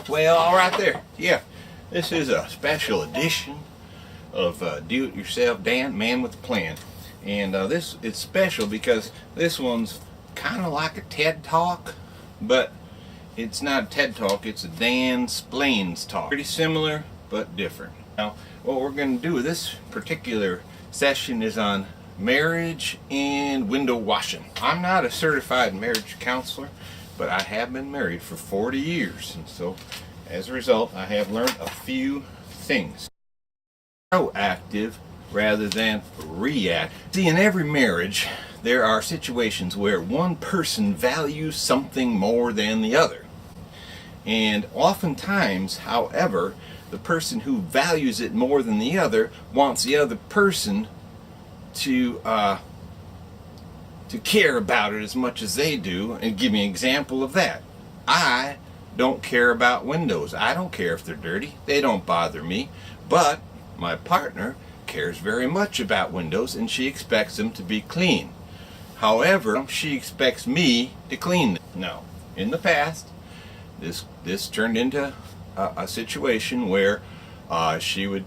Well, all right there. Yeah, this is a special edition of Do-It-Yourself Dan, Man with a Plan. And it's special because this one's kind of like a TED Talk, but it's not a TED Talk, it's a Dan Splains Talk. Pretty similar, but different. Now, what we're going to do with this particular session is on marriage and window washing. I'm not a certified marriage counselor, but I have been married for 40 years, and so as a result I have learned a few things. Proactive rather than reactive. See, in every marriage there are situations where one person values something more than the other, and oftentimes, however, the person who values it more than the other wants the other person to care about it as much as they do. And give me an example of that. I don't care about windows. I don't care if they're dirty. They don't bother me. But my partner cares very much about windows, and she expects them to be clean. However, she expects me to clean them. Now, in the past, this turned into a situation where she would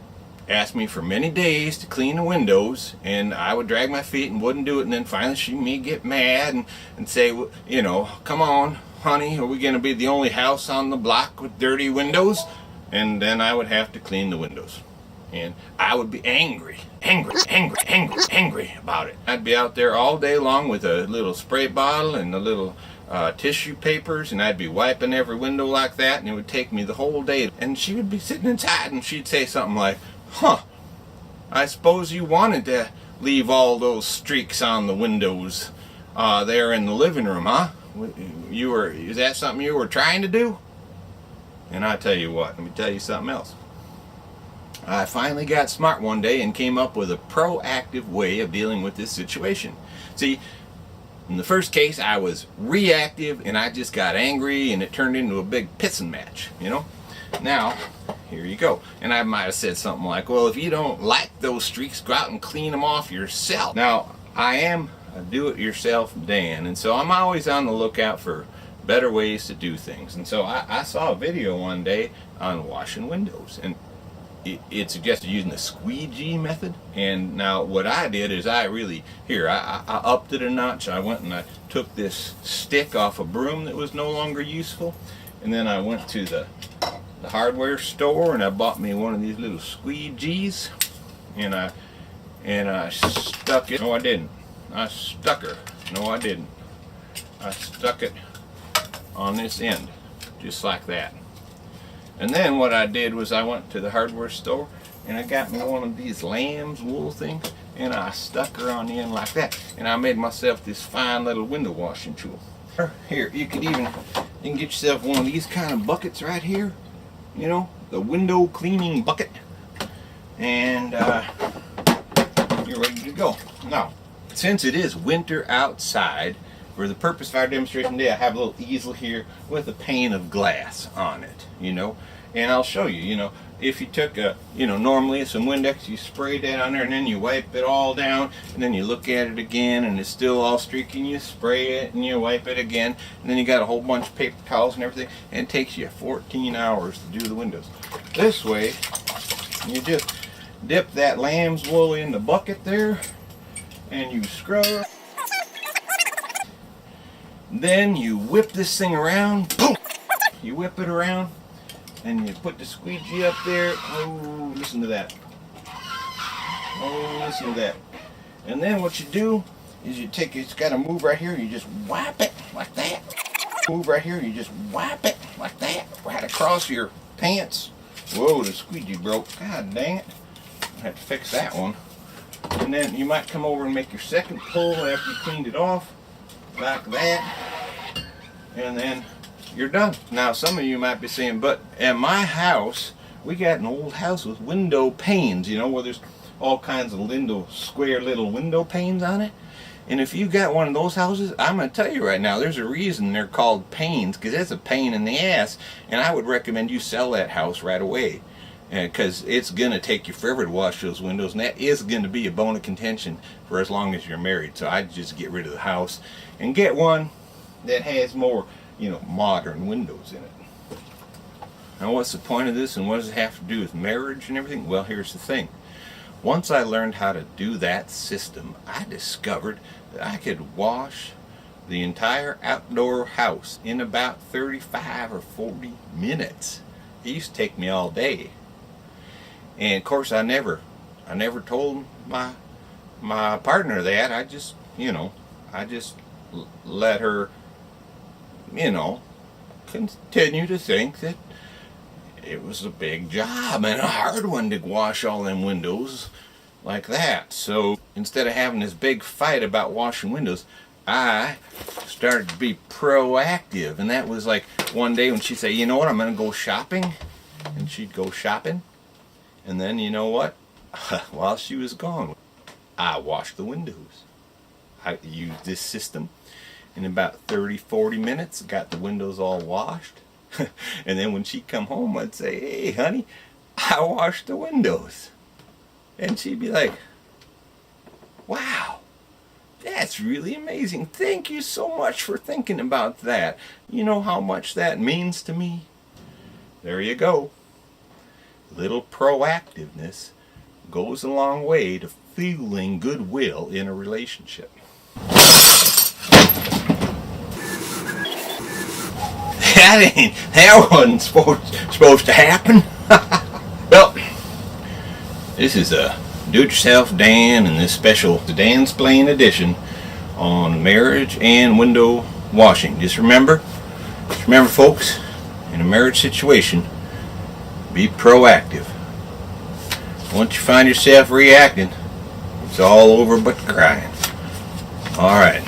ask me for many days to clean the windows, and I would drag my feet and wouldn't do it, and then finally she'd get mad and say, well, you know, come on honey, are we going to be the only house on the block with dirty windows? And then I would have to clean the windows, and I would be angry about it. I'd be out there all day long with a little spray bottle and a little tissue papers, and I'd be wiping every window like that, and it would take me the whole day. And she would be sitting inside and she'd say something like, huh, I suppose you wanted to leave all those streaks on the windows there in the living room, huh? Is that something you were trying to do? And I tell you what, let me tell you something else. I finally got smart one day and came up with a proactive way of dealing with this situation. See, in the first case I was reactive and I just got angry and it turned into a big pissing match, you know? Now, here you go. And I might have said something like, well, if you don't like those streaks, go out and clean them off yourself. Now, I am a do-it-yourself Dan, and so I'm always on the lookout for better ways to do things. And so I saw a video one day on washing windows, and it suggested using the squeegee method. And now what I did is I upped it a notch. I went and I took this stick off a broom that was no longer useful, and then I went to the hardware store and I bought me one of these little squeegees, and I stuck it. No, I didn't. I stuck her. No, I didn't. I stuck it on this end, just like that. And then what I did was I went to the hardware store and I got me one of these lamb's wool things, and I stuck her on the end like that, and I made myself this fine little window washing tool. Here, you can get yourself one of these kind of buckets right here, you know, the window cleaning bucket, and you're ready to go. Now, since it is winter outside, for the purpose of our demonstration today, I have a little easel here with a pane of glass on it, you know, and I'll show you, you know, if you took normally some Windex, you spray that on there and then you wipe it all down, and then you look at it again and it's still all streaky, and you spray it and you wipe it again, and then you got a whole bunch of paper towels and everything, and it takes you 14 hours to do the windows. This way, you just dip that lamb's wool in the bucket there, and you scrub. Then you whip this thing around, boom! You whip it around, and you put the squeegee up there. Oh, listen to that. Oh, listen to that. And then what you do is you take, it's got to move right here, you just wipe it like that. Move right here, you just wipe it like that, right across your pants. Whoa, the squeegee broke. God dang it. I have to fix that one. And then you might come over and make your second pull after you cleaned it off, like that, and then you're done. Now, some of you might be saying, but at my house, we got an old house with window panes, you know, where there's all kinds of square little window panes on it. And if you got one of those houses, I'm going to tell you right now, there's a reason they're called panes, because it's a pain in the ass, and I would recommend you sell that house right away, because it's going to take you forever to wash those windows, and that is going to be a bone of contention for as long as you're married. So I'd just get rid of the house and get one that has more, you know, modern windows in it. Now what's the point of this, and what does it have to do with marriage and everything? Well, here's the thing. Once I learned how to do that system, I discovered that I could wash the entire outdoor house in about 35 or 40 minutes. It used to take me all day. And of course I never told my partner that. I just let her, continue to think that it was a big job and a hard one to wash all them windows like that. So instead of having this big fight about washing windows, I started to be proactive. And that was like one day when she'd say, you know what, I'm going to go shopping. And she'd go shopping. And then, you know what? While she was gone, I washed the windows. I used this system. In about 30, 40 minutes, got the windows all washed. And then when she'd come home, I'd say, hey, honey, I washed the windows. And she'd be like, wow, that's really amazing. Thank you so much for thinking about that. You know how much that means to me? There you go. Little proactiveness goes a long way to feeling goodwill in a relationship. That wasn't supposed to happen. Well, this is a Do-It-Yourself Dan and this special Dan's Plain edition on marriage and window washing. Just remember folks, in a marriage situation, be proactive. Once you find yourself reacting, it's all over but crying. Alright.